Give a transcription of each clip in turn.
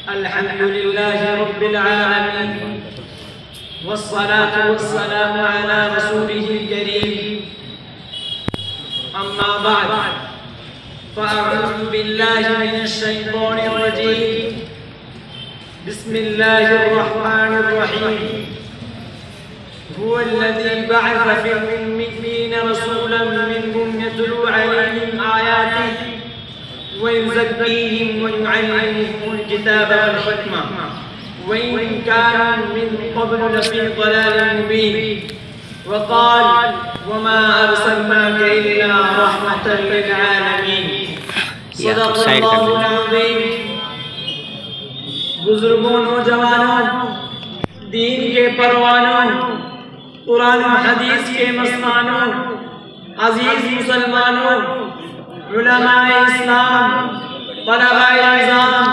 الحمد لله رب العالمين والصلاة والسلام على رسوله الكريم أما بعد فأعوذ بالله من الشيطان الرجيم بسم الله الرحمن الرحيم هو الذي بعث في الأميين رسولا منهم يتلو عليهم آياته ويزكيهم ويعلمهم الكتاب والحكمة وإن كانوا من قبل لفي ضلال مبين وقال وما أرسلناك إلا رحمة للعالمين صدق الله العظيم. بزرگوں نوجوانوں دین کے پروانوں قرآن و حدیث کے مستانوں عزیز مسلمانوں علماء اسلام طلباء نظام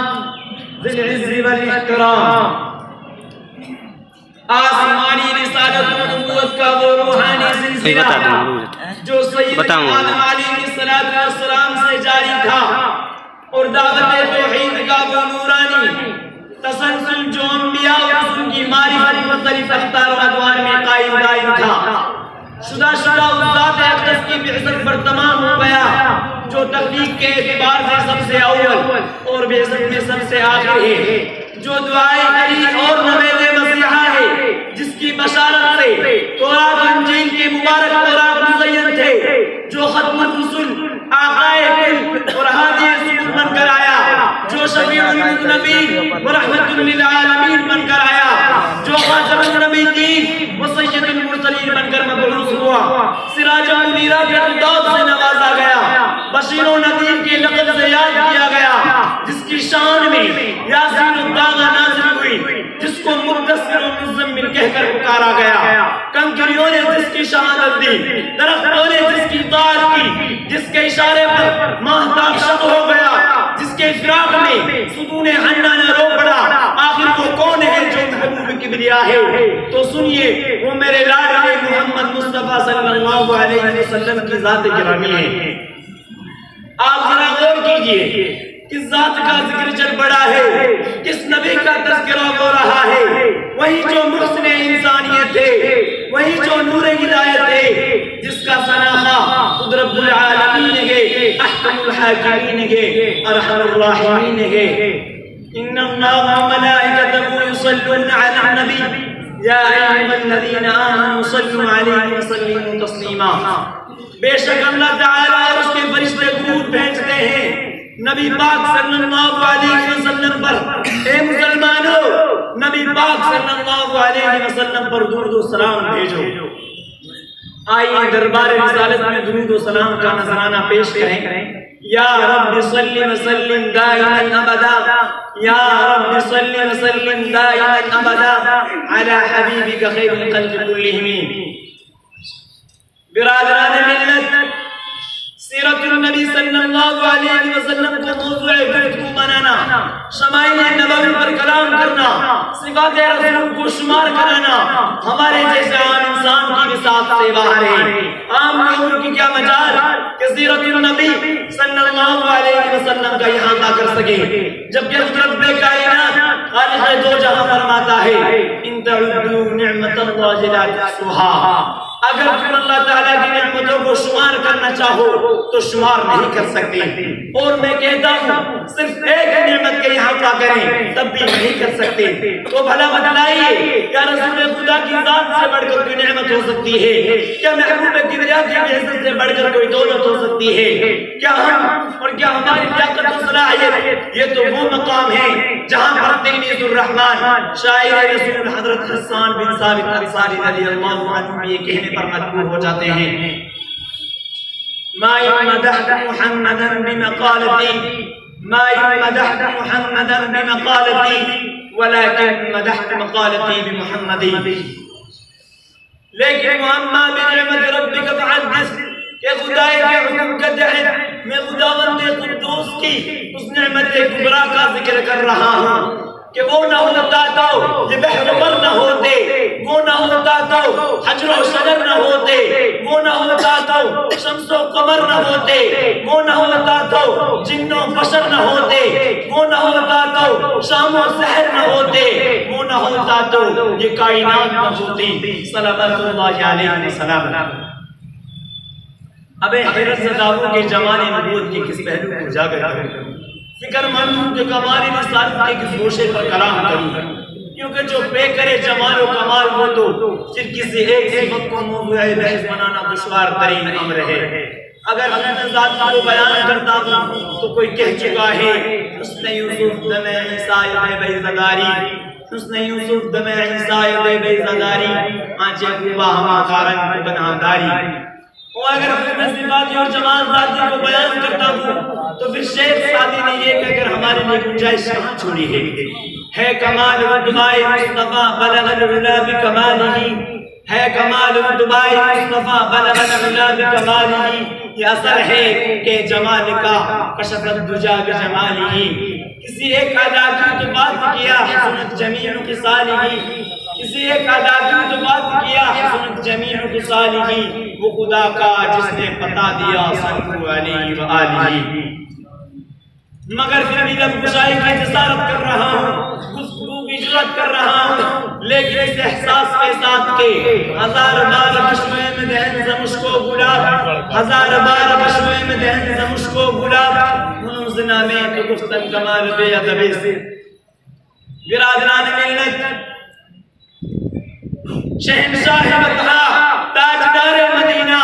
ذی العز والاحترام، آسمانی رسالت و نبوت کا وہ روحانی سلسلہ جو سید آدم علیہ السلام سے جاری تھا اور دعوت توحید کا وہ نورانی تسلسل جو انبیاء و رسول کی معرفت مختلف اختار و ادوار میں قائم دائم تھا، شدہ اس ذات اقدس کی بعثت پر تمام ہو گیا جو تخلیق کے اعتبار سے سب سے اول اور بعثت میں سب سے آخر ہے، جو دعائے کری اور نوید مسیحہ ہے، جس کی بشارت سے تورات و انجیل کے مبارک اوراق مزین تھے، جو ختم الرسل آقائے کل اور ہادی سبل بن کر آیا، جو شفیع النبی و رحمت للعالمین بن کر آیا، جو خاتم النبیین و سید المرسلین بن کر مبعوث ہوا، سراج منیرہ کے خطاب سے نوازا گیا، بشیر و نذیر کے لقب سے یاد کیا گیا، جس کی شان میں یاسین الداغہ نازل ہوئی، جس کو مدثر و مزمل کہہ کر پکارا گیا، کنکریوں نے جس کی شہادت دی، درختوں نے جس کی اطاعت کی، جس کے اشارے پر ماہتاب شب ہو گیا، جس کے فراق میں ستون حنہ نہ رو پڑا، آخر وہ کون ہے جو محبوب کبریا ہے؟ تو سنیے وہ میرے لاڈلے محمد مصطفیٰ صلی اللہ علیہ وسلم کی ذات گرامی ہے. آپ ذرا غور کیجئے کس ذات کا ذکر چل پڑا ہے، کس نبی کا تذکرہ ہو رہا ہے، وہی جو محسن انسانیت ہے، وہی جو نور ہدایت ہے، جس کا ثنا خود رب العالمین ہے، احکم الحاکمین ہے، ارحم الراحمین ہے. ان اللہ و ملائکتہ یصلون علی النبی یا ایھا الذین آمنوا صلوا علیہ وسلموا تسلیما. بے شک اللہ تعالیٰ اور اس کے فرشتے درود بھیجتے ہیں نبی پاک صلی اللہ علیہ وسلم پر. اے مسلمانوں، نبی پاک صلی اللہ علیہ وسلم پر درود و سلام بھیجو. آئیے دربار رسالت میں درود و سلام کا نذرانہ پیش کریں. یا رب صلی وسلم دائما ابدا، یا رب صلی وسلم دائما ابدا علی حبیبک خیر الخلق کلہم. برادران ملت، سیرت النبی صلی اللہ علیہ وسلم کو موضوع گفتگو بنانا، شمائل نبوی پر کلام کرنا، صفات رسول کو شمار کرانا ہمارے جیسے عام انسان کی وسعت سے باہر ہے. عام لوگوں کی کیا مجال کہ سیرت النبی صلی اللہ علیہ وسلم کا احاطہ کر سکے، جبکہ رب کائنات خالق دو جہاں فرماتا ہے ان تعدوا نعمت اللہ لا تحصوها. اگر تم اللہ تعالیٰ کی نعمتوں کو شمار کرنا چاہو تو شمار نہیں کر سکتے، اور میں کہتا ہوں صرف ایک نعمت کے احاطہ کریں تب بھی نہیں کر سکتے. تو بھلا بتلائیے کیا رسول خدا کی ذات سے بڑھ کر کوئی نعمت ہو سکتی ہے؟ کیا محبوب کبریا کی بعثت سے بڑھ کر کوئی دولت ہو سکتی ہے؟ کیا ہم اور کیا ہماری لیاقت و صلاحیت یہ تو وہ مقام ہے جہاں پر تلمیذ الرحمن شاعر رسول حضرت حسان بن ثابت انصاری رضی اللہ عنہ یہ کہنے پر مجبور ہو جاتے ہیں ما مدحت محمدا بمقالتی، ما مدحت محمدا بمقالتی ولكن مدحت مقالتی بمحمدی. لیکن واما بنعمت ربک فحدث، کہ خدای کے حکم کا تحت میں خداوند قدوس کی اس نعمت کبریٰ کا ذکر کر رہا ہوں کہ وہ نہ ہوتا تو یہ بحر پر نہ ہوتے، وہ نہ ہوتا تو حجر و شجر نہ ہوتے، وہ نہ ہوتا تو شمس و قمر نہ ہوتے، وہ نہ ہوتا تو جن و بشر نہ ہوتے، وہ نہ ہوتا تو شام و سحر نہ ہوتے، وہ نہ ہوتا تو یہ کائنات نہ ہوتی صلوات اللہ علیہ وسلم۔ اب حیرت زدہ کے جمال نبوت کے کس پہلو کو اجاگر کروں، فکر مند ہوں کہ کمال رسالت کے کس گوشے پر کلام کروں، کیونکہ جو بے کرے جمال و کمال ہو تو صرف کسی ایک صفت کو موضوع بحث بنانا دشوار ترین امر ہے۔ اگر حسن ذات کو بیان کرتا ہوں تو کوئی کہہ چکا ہے حسن یوسف دم عیسیٰ بیضداری، حسن یوسف دم عیسیٰ بیضداری، آنچہ خوبہ ہما کارن کو بناداری۔ اور اگر حسن صفاتی اور جمال ذاتی کو بیان کرتا ہوں تو پھر شیخ سعدی نے یہ کہہ کر ہمارے لیے گنجائش کہاں چھوڑی ہے کمال رتبائے مصطفیٰ بلغ العلا بکمالہ، ہے کمال رتبائے مصطفیٰ بلغ العلا بکمالہ، یہ اثر ہے کہ جمال کا کشف الدجا بجمالہ۔ کسی ایک ادا کی تو بات کیا حسنت جمیع خصالہ، کسی ایک ادا کی تو بات کیا حسنت جمیع خصالہ، وہ خدا کا جس نے پتا دیا صلی علیہ وآلہ۔ مگر پھر بھی لب گشائی کی جسارت کر رہا ہوں، گفتگو کی جرات کر رہا ہوں، لیکن اس احساس کے ساتھ کہ ہزار بار بشوے میں دہن زمشکو گلاب، ہزار بار بشوے میں دہن زمشکو گلاب، منو زنا میں تو گفتن کمال بے ادبی سے۔ برادران ملت، شہنشاہ بطحا، تاجدار مدینہ،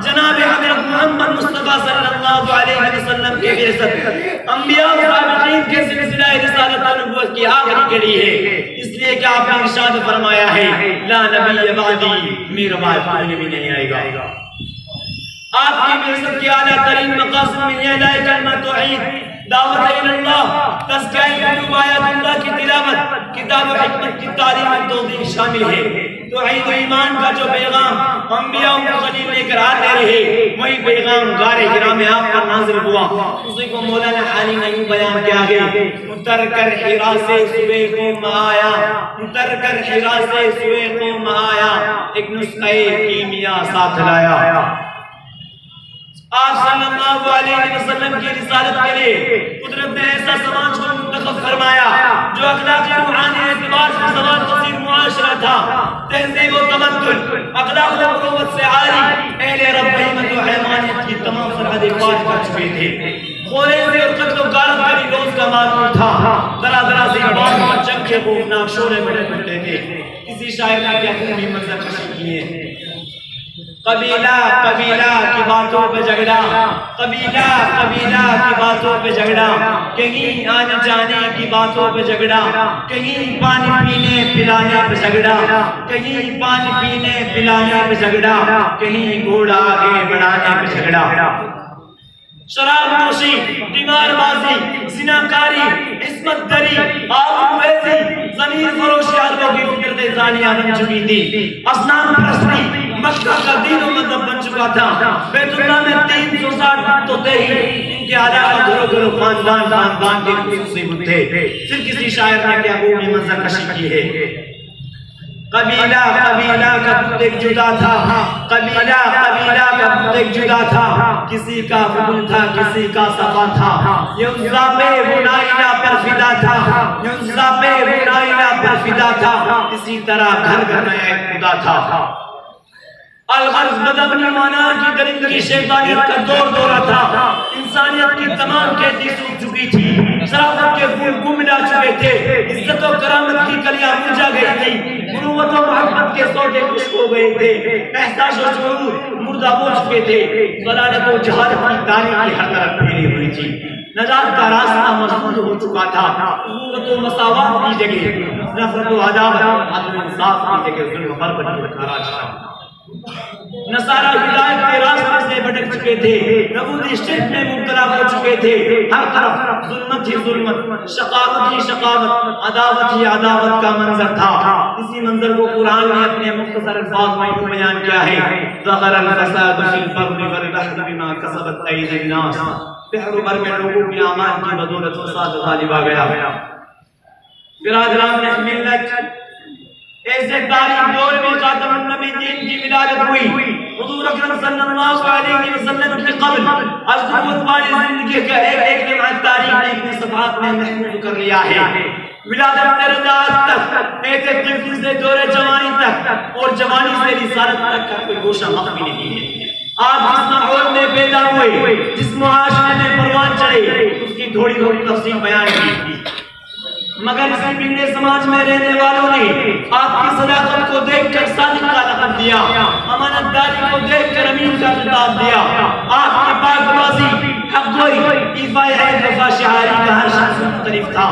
جناب حضرت محمد مصطفیٰ صلی اللہ علیہ وسلم کے بعثت انبیاء و صالحین کے سلسلہ رسالت و نبوت کی آخری کڑی ہے، اس لیے کہ آپ نے ارشاد فرمایا ہے لا نبی بعدی، میرے بعد کوئی نبی نہیں آئے گا۔ آپ کی بعثت کی اعلیٰ ترین مقاصد میں یہ لائے کلمہ توحید، دعوت اللہ، تزکیہ قلوب، آیات اللہ کی تلاوت، کتاب و حکمت کی تعلیم و توضیح شامل ہے۔ توحید و ایمان کا جو پیغام انبیاء و مرسلین لے کر آتے رہے، وہی پیغام غار حرا میں آپ پر نازل ہوا۔ اسی کو مولانا حالی نے یوں بیان کیا ہے، اتر کر حرا سے صبح قوم آیا، اتر کر حرا سے صبح قوم آیا، ایک نسخہ کیمیا ساتھ لایا۔ آپ صلی اللہ علیہ وسلم کی رسالت کے لیے قدرت نے ایسا سماج کو منتخب فرمایا جو اخلاقی روحانی اعتبار سے سوال پذیر معاشرہ تھا، تہذیب و تمدن، اخلاق و قوت سے عاری، اہل ربیت و حیوانیت کی تمام سرحدیں پار کر چکے تھے۔ خوریزی اور قتل و غارت کری روز کا معلوم تھا، درا درا سے بار بار جنگ کے خوفناک شورے بڑے پڑتے تھے۔ کسی شاعر نے کیا خوبی منظر کشی کیے، قبیلہ قبیلہ کی باتوں پہ جھگڑا، قبیلہ قبیلہ کی باتوں پہ جھگڑا، کہیں آنے جانے کی باتوں پہ جھگڑا، کہیں پانی پینے پلانے پہ جھگڑا، کہیں پانی پینے پلانے پہ جھگڑا، کہیں گھوڑا آگے بڑھانے پہ جھگڑا۔ شراب نوشی، قمار بازی، زناکاری، عصمت دری، آب ویسی، ضمیر فروشی عربوں کی فکرت زانیہ بن چکی تھی۔ اصنام پرستی مکہ کا دین و مذہب بن چکا تھا۔ بیت اللہ میں 360 بت ہوتے ہی ان کے علاوہ گھروں گھروں خاندان خاندان کے خصوصی بت تھے۔ پھر کسی شاعر نے کیا خوبی منظر کشی کی ہے، قبیلہ قبیلہ کا بت ایک جدا تھا، قبیلہ قبیلہ کا بت ایک جدا تھا، کسی کا حکم تھا کسی کا صفا تھا، یہ عزا پہ وہ نائلہ پر فدا تھا، یہ عزا پہ وہ نائلہ پر فدا تھا، اسی طرح گھر گھر میں ایک خدا تھا۔ الغرض بدبنی مانا کی درندگی شیطانیت کا دور دورہ تھا، انسانیت کی تمام قیدی سوکھ چکی تھی، شرافت کے پھول کو ملا چکے تھے، عزت و کرامت کی کلیاں مرجھا گئی تھی، بنوت و محبت کے سوٹے خشک ہو گئے تھے، احساس و شعور مردہ ہو چکے تھے، ضلالت و جہالت کی تاریخی ہر طرف پھیلی ہوئی تھی، نجات کا راستہ مسدود ہو چکا تھا، ضرورت و مساوات کی جگہ نفرت و عداوت، عدل و انصاف کی جگہ ظلم و غربت کا راج تھا۔ نصارہ ہدایت کے راستے سے بھٹک چکے تھے، یہودی شرک میں مبتلا ہو چکے تھے، ہر طرف ظلمت ہی ظلمت، شقاوت ہی شقاوت، عداوت ہی عداوت کا منظر تھا۔ اسی منظر کو قرآن نے اپنے مختصر الفاظ میں یوں بیان کیا ہے، ظہر الفساد فی البر والبحر بما کسبت ایدی الناس، بحر بر میں لوگوں کی اعمال کی بدولت فساد غالب آ گیا۔ برادران ملت، ایسے تاریخ دور میں خاتم النبی دین کی ولادت ہوئی، حضور اکرم صلی اللہ علیہ وسلم کے قبل از نبوت والی زندگی کا ایک ایک لمحہ تاریخ نے اپنے صفحات میں محفوظ کر لیا ہے۔ ولادت سے رضاعت تک، ایک طفل سے دور جوانی تک، اور جوانی سے رسالت تک کا کوئی گوشہ مخفی نہیں ہے۔ آپ جس ماحول میں پیدا ہوئے، جس معاشرے میں پروان چڑھے، اس کی تھوڑی تھوڑی تفصیل بیان کی، مگر اسی بگڑے سماج میں رہنے والوں نے آپ کی صداقت کو دیکھ کر صادق کا لقب دیا، امانت داری کو دیکھ کر امین کا خطاب دیا۔ آپ کی پاک بازی، حق گوئی، ایفائے حق وفا شعاری کا ہر شخص مختلف تھا۔